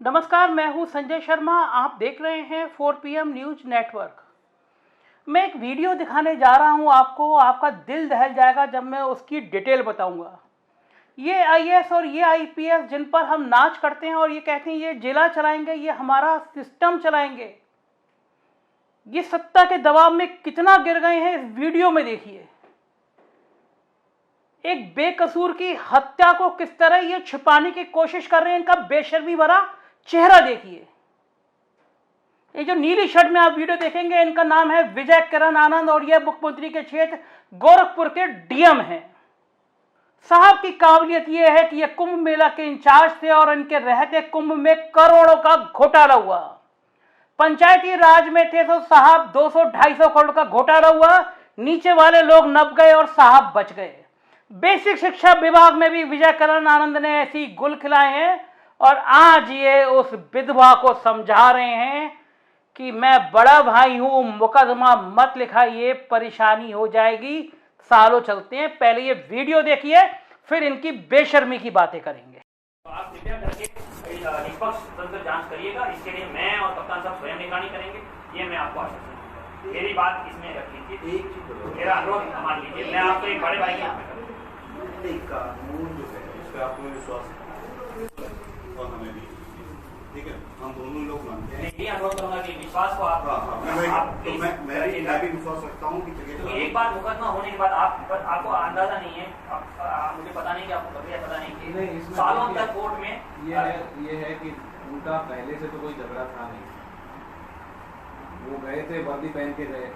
नमस्कार, मैं हूं संजय शर्मा। आप देख रहे हैं 4PM न्यूज नेटवर्क। मैं एक वीडियो दिखाने जा रहा हूं आपको, आपका दिल दहल जाएगा जब मैं उसकी डिटेल बताऊंगा। ये आईएएस और ये आईपीएस जिन पर हम नाच करते हैं और ये कहते हैं ये जिला चलाएंगे, ये हमारा सिस्टम चलाएंगे, ये सत्ता के दबाव में कितना गिर गए हैं इस वीडियो में देखिए। एक बेकसूर की हत्या को किस तरह ये छिपाने की कोशिश कर रहे हैं, इनका बेशर्मी भरा चेहरा देखिए। ये जो नीली शर्ट में आप वीडियो देखेंगे, इनका नाम है विजय किरण आनंद और ये मुख्यमंत्री के क्षेत्र गोरखपुर के डीएम हैं। साहब की काबिलियत ये है कि ये कुंभ मेला के इंचार्ज थे और इनके रहते कुंभ में करोड़ों का घोटाला हुआ। पंचायती राज में थे तो साहब 200-250 करोड़ का घोटाला हुआ, नीचे वाले लोग नप गए और साहब बच गए। बेसिक शिक्षा विभाग में भी विजय किरण आनंद ने ऐसी गुल खिलाए हैं और आज ये उस विधवा को समझा रहे हैं कि मैं बड़ा भाई हूं, मुकदमा मत लिखाइए, परेशानी हो जाएगी, सालों चलते हैं। पहले ये वीडियो देखिए, फिर इनकी बेशर्मी की बातें करेंगे। तो आप कृपया करके निष्पक्ष तंत्र जांच करिएगा। इसके लिए मैं और कप्तान साहब स्वयं निगरानी करेंगे, ये मैं आपको आश्वासन देता हूं। मेरी बात इसमें रख लीजिए, मेरा अनुरोध मान लीजिए। मैं आपको एक बड़े भाई के कानून जो है इस पर आपको विश्वास और हमें भी, ठीक है, हम दोनों लोग मानते हैं। ये अनुरोध करूंगा कि विश्वास को आप मैं भी विश्वास रखता हूँ कि एक बार मुकदमा होने के बाद आपको अंदाजा नहीं है, मुझे पता नहीं कि आपको प्रक्रिया पता नहीं कि सालों तक कोर्ट में ये है कि उनका पहले से तो कोई झगड़ा था नहीं, वो गए थे वर्दी पहन के गए।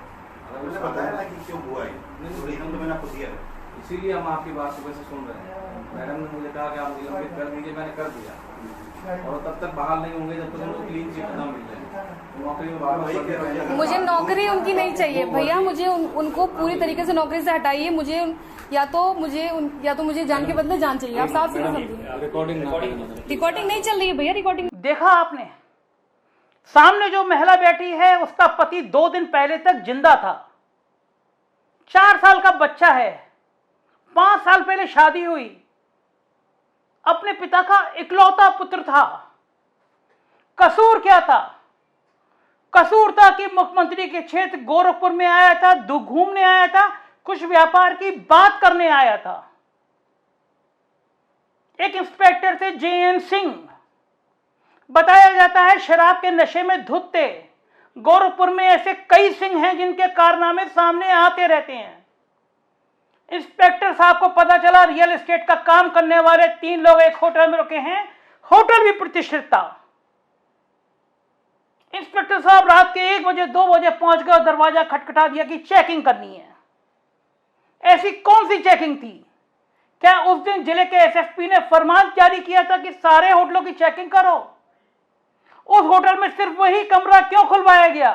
मुझे बताया ना कि क्यों हुआ है, तो मैंने आपको दिया है, इसीलिए हम आपकी बात सुबह से सुन रहे हैं। मैडम ने मुझे कहा कि आप मुझे लंबित कर दीजिए, मैंने कर दिया और तब तक बहाल नहीं होंगे जब तक उनको क्लीन चिट ना मिल जाए। नौकरी में बार मुझे नौकरी उनकी नहीं चाहिए भैया, मुझे उनको पूरी तरीके से नौकरी से हटाइए। मुझे या तो मुझे जान के बदले जान चाहिए। आप साफ सीधे समझिए। रिकॉर्डिंग नहीं चल रही है भैया, रिकॉर्डिंग देखा आपने, सामने जो महिला बैठी है उसका पति 2 दिन पहले तक जिंदा था, 4 साल का बच्चा है, 5 साल पहले शादी हुई, अपने पिता का इकलौता पुत्र था। कसूर क्या था? कसूर था कि मुख्यमंत्री के क्षेत्र गोरखपुर में आया था, घूमने आया था, कुछ व्यापार की बात करने आया था। एक इंस्पेक्टर थे JN सिंह, बताया जाता है शराब के नशे में धुत थे। गोरखपुर में ऐसे कई सिंह हैं जिनके कारनामे सामने आते रहते हैं। इंस्पेक्टर साहब को पता चला रियल एस्टेट का काम करने वाले 3 लोग एक होटल में रुके हैं, होटल भी प्रतिष्ठित था। इंस्पेक्टर साहब रात के 1 बजे 2 बजे पहुंच गए और दरवाजा खटखटा दिया कि चेकिंग करनी है। ऐसी कौन सी चेकिंग थी? क्या उस दिन जिले के SSP ने फरमान जारी किया था कि सारे होटलों की चेकिंग करो? उस होटल में सिर्फ वही कमरा क्यों खुलवाया गया?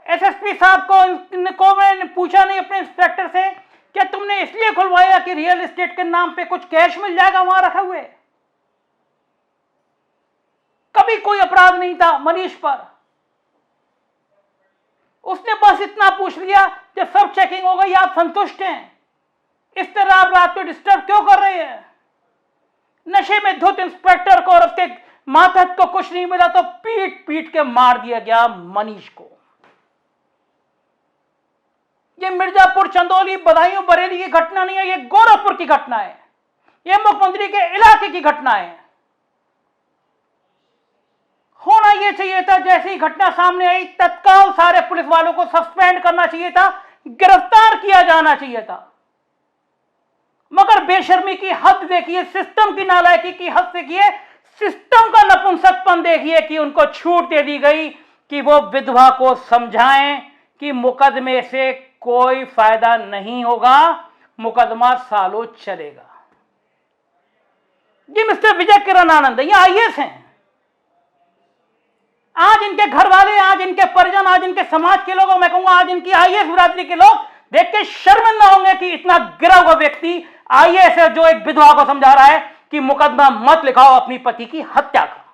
SSP साहब को मैंने पूछा नहीं अपने इंस्पेक्टर से, क्या तुमने इसलिए खुलवाया कि रियल एस्टेट के नाम पे कुछ कैश मिल जाएगा वहां रखे हुए? कभी कोई अपराध नहीं था मनीष पर। उसने बस इतना पूछ लिया कि सब चेकिंग हो गई, आप संतुष्ट हैं? इस तरह आप रात को डिस्टर्ब क्यों कर रहे हैं? नशे में धुत इंस्पेक्टर को और उसके मातहत को कुछ नहीं मिला तो पीट पीट के मार दिया गया मनीष को। ये मिर्जापुर, चंदौली, बदायूं, बरेली की घटना नहीं है, ये गोरखपुर की घटना है, ये मुख्यमंत्री के इलाके की घटना है। होना यह चाहिए था, जैसे ही घटना सामने आई तत्काल सारे पुलिस वालों को सस्पेंड करना चाहिए था, गिरफ्तार किया जाना चाहिए था। मगर बेशर्मी की हद देखिए, सिस्टम की नालायकी की हद देखिए, सिस्टम का नपुंसकपन देखिए कि उनको छूट दे दी गई कि वो विधवा को समझाएं कि मुकदमे से कोई फायदा नहीं होगा, मुकदमा सालों चलेगा। ये मिस्टर विजय किरण आनंद, ये आईएएस हैं। आज इनके घर वाले, आज इनके परिजन, आज इनके समाज के लोग, मैं कहूंगा आज इनकी आईएएस बिरादरी के लोग देख के शर्मिंदा होंगे कि इतना गिरा हुआ व्यक्ति आईएएस है जो एक विधवा को समझा रहा है कि मुकदमा मत लिखाओ अपनी पति की हत्या का।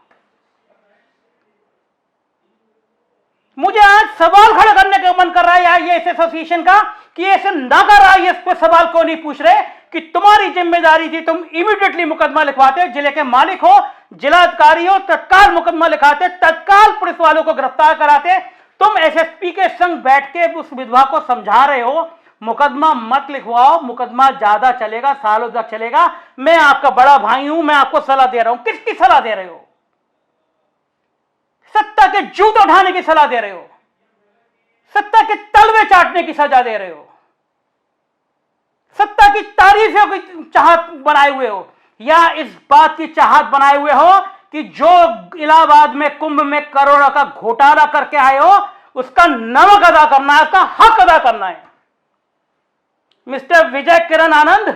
मुझे आज सवाल खड़ा करने का मन कर रहा है आईएएस एसोसिएशन का कि ऐसे नागर आईएएस पे सवाल क्यों नहीं पूछ रहे कि तुम्हारी जिम्मेदारी थी, तुम इमीडिएटली मुकदमा लिखवाते, जिले के मालिक हो, जिलाधिकारी हो, तत्काल मुकदमा लिखाते, तत्काल पुलिस वालों को गिरफ्तार कराते। तुम एसएसपी के संग बैठ के उस विधवा को समझा रहे हो मुकदमा मत लिखवाओ, मुकदमा ज्यादा चलेगा, सालों तक चलेगा। मैं आपका बड़ा भाई हूं, मैं आपको सलाह दे रहा हूं। किसकी सलाह दे रहे हो? सत्ता के जूत उठाने की सलाह दे रहे हो, सत्ता के तलवे चाटने की सजा दे रहे हो, सत्ता की तारीफों की चाहत बनाए हुए हो, या इस बात की चाहत बनाए हुए हो कि जो इलाहाबाद में कुंभ में करोड़ों का घोटाला करके आए हो उसका नमक अदा करना है, उसका हक अदा करना है। मिस्टर विजय किरण आनंद,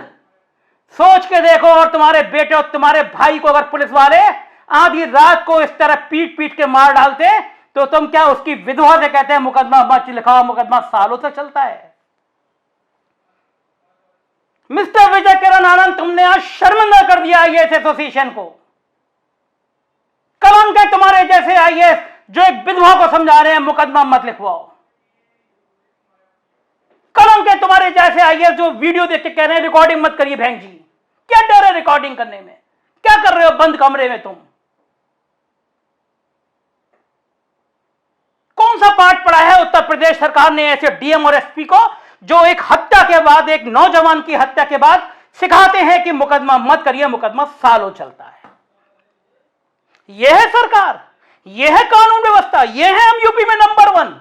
सोच के देखो, और तुम्हारे बेटे और तुम्हारे भाई को अगर पुलिस वाले आधी रात को इस तरह पीट पीट के मार डालते तो तुम क्या उसकी विधवा से कहते हैं मुकदमा मत लिखाओ, मुकदमा सालों तक चलता है। मिस्टर विजय किरण आनंद, तुमने आज शर्मिंदा कर दिया आईएएस एसोसिएशन को। कलंक है तुम्हारे जैसे आईएएस जो एक विधवा को समझा रहे हैं मुकदमा मत लिखवाओ। कलंक है तुम्हारे जैसे आईएएस जो वीडियो देख के कह रहे हैं रिकॉर्डिंग मत करिए। बहन जी, क्या डर है रिकॉर्डिंग करने में? क्या कर रहे हो बंद कमरे में तुम? कौन सा पाठ पढ़ा है उत्तर प्रदेश सरकार ने ऐसे डीएम और एसपी को जो एक हत्या के बाद, एक नौजवान की हत्या के बाद सिखाते हैं कि मुकदमा मत करिए, मुकदमा सालों चलता है। यह है सरकार, यह है कानून व्यवस्था, यह है हम यूपी में नंबर 1।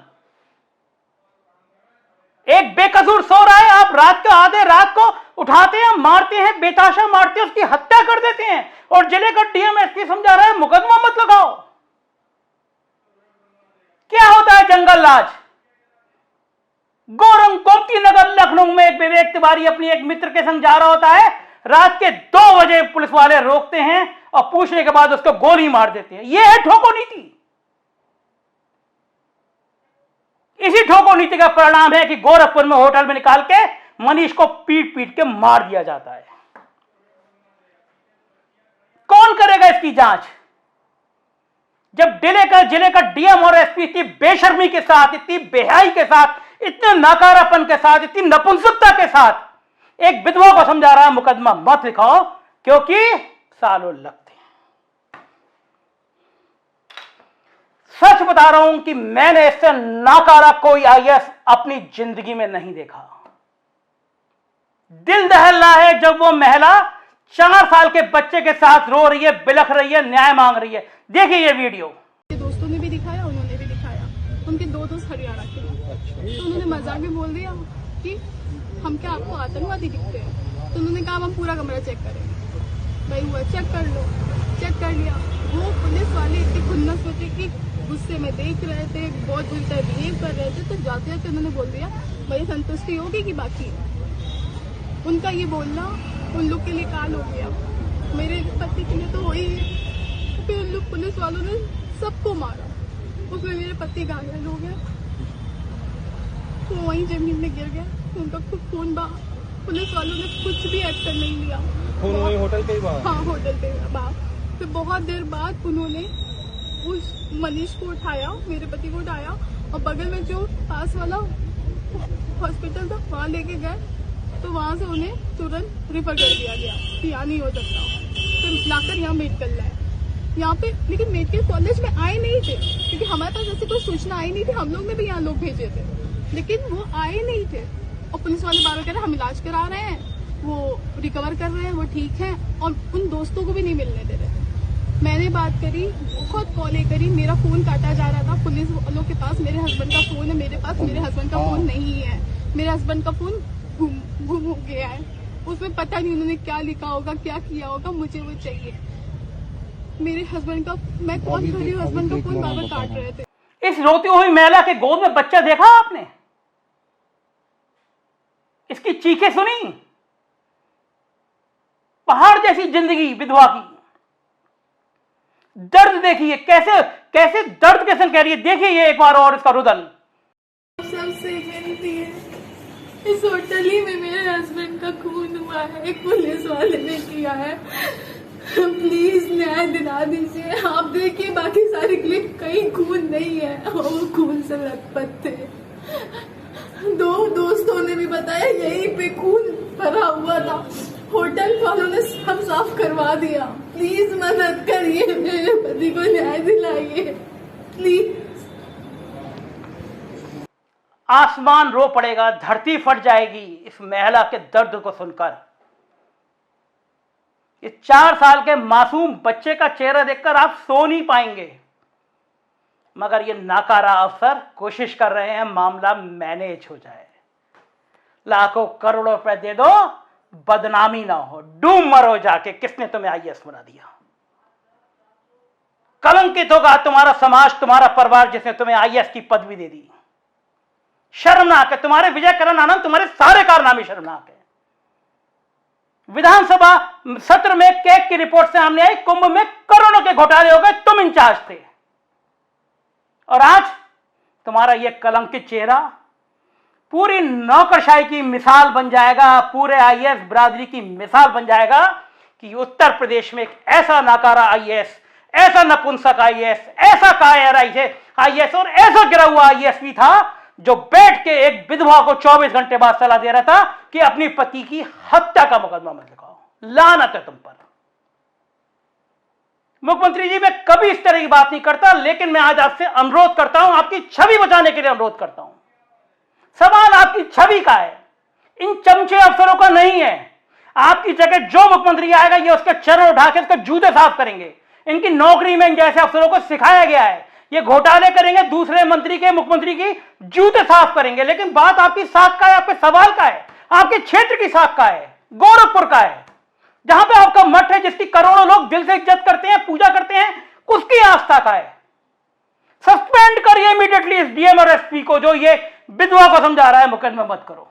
एक बेकसूर सो रहा है, आप रात को आधे रात को उठाते हैं, मारते हैं, बेताशा मारते हैं, उसकी हत्या कर देते हैं, और जिले का डीएम एसपी समझा रहा है मुकदमा मत लगाओ। क्या होता है जंगल राज? गोरंग गोमती नगर लखनऊ में एक विवेक तिवारी अपनी एक मित्र के संग जा रहा होता है, रात के 2 बजे पुलिस वाले रोकते हैं और पूछने के बाद उसको गोली मार देते हैं। यह है ठोको नीति। इसी ठोको नीति का परिणाम है कि गोरखपुर में होटल में निकाल के मनीष को पीट पीट के मार दिया जाता है। कौन करेगा इसकी जांच? जब जिले का डीएम और एसपी इतनी बेशर्मी के साथ, इतनी बेहयाई के साथ, इतने नाकारापन के साथ, इतनी नपुंसकता के साथ एक विधवा को समझा रहा है मुकदमा मत लिखाओ क्योंकि सालों लगते हैं। सच बता रहा हूं कि मैंने इससे नाकारा कोई आईएएस अपनी जिंदगी में नहीं देखा। दिल दहल रहा है जब वो महिला 4 साल के बच्चे के साथ रो रही है, बिलख रही है, न्याय मांग रही है। देखिए ये वीडियो। दोस्तों ने भी दिखाया, उन्होंने भी दिखाया, उनके 2 दोस्त हरियाणा के तो उन्होंने मजाक में बोल दिया कि हम क्या आपको आतंकवादी दिखते हैं? तो उन्होंने कहा हम पूरा कमरा चेक करेंगे। भाई हुआ चेक कर लो, चेक कर लिया। वो पुलिस वाले इतनी खुन्नस होते कि गुस्से में देख रहे थे, बहुत बुरी तरह बिहेव कर रहे थे, तो जाते जाते उन्होंने बोल दिया भाई संतुष्टि होगी कि बाकी? उनका ये बोलना उन लोग के लिए काल हो गया, मेरे पति के लिए तो वही है। फिर उन लोग पुलिस वालों ने सबको मारा, उसमें मेरे पति घायल हो गए, वो वहीं जमीन में गिर गए, उनका खुद खून बहा। पुलिस वालों ने कुछ भी एक्शन नहीं लिया। होटल के बाहर? हाँ, होटल के बाहर। फिर बहुत देर बाद उन्होंने उस मनीष को उठाया, मेरे पति को उठाया, और बगल में जो पास वाला हॉस्पिटल था वहाँ लेके गए, तो वहाँ से उन्हें तुरंत रिफर कर दिया गया कि यहाँ नहीं हो सकता। फिर लाकर यहाँ मेडिकल लाए यहाँ पे, लेकिन मेडिकल कॉलेज में आए नहीं थे क्योंकि हमारे पास ऐसी कोई सूचना आई नहीं थी। हम लोग ने भी यहाँ लोग भेजे थे, लेकिन वो आए नहीं थे। और पुलिस वाले बार कह रहे हम इलाज करा रहे हैं, वो रिकवर कर रहे हैं, वो ठीक है, और उन दोस्तों को भी नहीं मिलने दे रहे थे। मैंने बात करी, बहुत कॉलें करी, मेरा फोन काटा जा रहा था। पुलिस वालों के पास मेरे हस्बैंड का फोन है, मेरे पास मेरे हस्बैंड का फोन नहीं है। मेरे हस्बैंड का फोन गुम हो गया है, उसमें पता नहीं उन्होंने क्या लिखा होगा, क्या किया होगा, मुझे वो चाहिए। मेरे हस्बैंड का, मैं कॉल कर रही हूँ, हस्बैंड का फोन बार-बार काट रहे थे। इस रोती हुई महिला के गोद में बच्चा देखा आपने? इसकी चीखें सुनी? पहाड़ जैसी जिंदगी विधवा की। दर्द देखिए, कैसे कैसे दर्द के संग कह रही है। देखिए ये एक बार और इसका रुदन। सबसे मिलती है, इस होटल ही में मेरे हस्बैंड का खून हुआ है, एक पुलिस वाले ने किया है। प्लीज न्याय दिला दीजिए। आप देखिए बाकी सारी क्लिप, कहीं खून नहीं है, वो खून से लथपथ थे। 2 दोस्तों ने भी बताया यहीं पे खून भरा हुआ था, होटल वालों ने सब साफ करवा दिया। प्लीज मदद करिए, मेरे पति को न्याय दिलाइए प्लीज। आसमान रो पड़ेगा, धरती फट जाएगी इस महिला के दर्द को सुनकर। इस 4 साल के मासूम बच्चे का चेहरा देखकर आप सो नहीं पाएंगे। मगर ये नाकारा अफसर कोशिश कर रहे हैं मामला मैनेज हो जाए, लाखों करोड़ों रुपए दे दो, बदनामी ना हो, डूब मरो जाके। किसने तुम्हें आईएएस बना दिया? कलंकित होगा तुम्हारा समाज, तुम्हारा परिवार, जिसने तुम्हें आईएएस की पदवी दे दी। शर्मनाक है। तुम्हारे विजय किरण आनंद, तुम्हारे सारे कारनामे शर्मनाक है। विधानसभा सत्र में केक की रिपोर्ट सामने आई, कुंभ में करोड़ों के घोटाले हो गए, तुम इंचार्ज थे। और आज तुम्हारा यह कलंकित चेहरा पूरी नौकरशाही की मिसाल बन जाएगा, पूरे आईएएस बिरादरी की मिसाल बन जाएगा कि उत्तर प्रदेश में एक ऐसा नाकारा आईएएस, ऐसा नपुंसक आईएएस, ऐसा कायर आईएएस और ऐसा गिरा हुआ आईएएस भी था जो बैठ के एक विधवा को 24 घंटे बाद सलाह दे रहा था कि अपनी पति की हत्या का मुकदमा मत लिखाओ। लानत है तुम पर। मुख्यमंत्री जी, मैं कभी इस तरह की बात नहीं करता, लेकिन मैं आज आपसे अनुरोध करता हूं, आपकी छवि बचाने के लिए अनुरोध करता हूं। सवाल आपकी छवि का है, इन चमचे अफसरों का नहीं है। आपकी जगह जो मुख्यमंत्री आएगा, ये उसके चरण उठा के उसके जूते साफ करेंगे। इनकी नौकरी में इन जैसे अफसरों को सिखाया गया है, ये घोटाले करेंगे, दूसरे मंत्री के, मुख्यमंत्री की जूते साफ करेंगे। लेकिन बात आपकी साख का है, आपके सवाल का है, आपके क्षेत्र की साख का है, गोरखपुर का है, जहां पे आपका मठ है, जिसकी करोड़ों लोग दिल से इज्जत करते हैं, पूजा करते हैं, उसकी आस्था का है। सस्पेंड करिए इमीडिएटली इस डीएम और एसपी को, जो ये विधवा को समझा रहा है मुकदमे मत करो।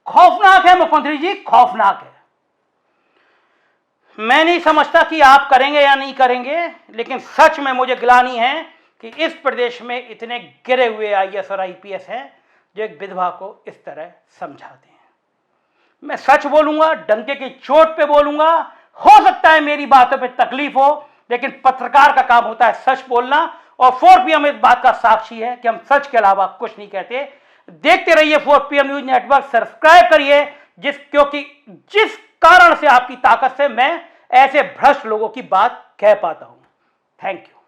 खौफनाक है मुख्यमंत्री जी, खौफनाक है। मैं नहीं समझता कि आप करेंगे या नहीं करेंगे, लेकिन सच में मुझे गिलानी है कि इस प्रदेश में इतने गिरे हुए आईएएस और आईपीएस हैं जो एक विधवा को इस तरह समझाते हैं। मैं सच बोलूंगा, डंके की चोट पे बोलूंगा। हो सकता है मेरी बातों पे तकलीफ हो, लेकिन पत्रकार का काम होता है सच बोलना, और 4 PM इस बात का साक्षी है कि हम सच के अलावा कुछ नहीं कहते। देखते रहिए 4 PM न्यूज नेटवर्क, सब्सक्राइब करिए, क्योंकि जिस कारण से, आपकी ताकत से मैं ऐसे भ्रष्ट लोगों की बात कह पाता हूं। Thank you.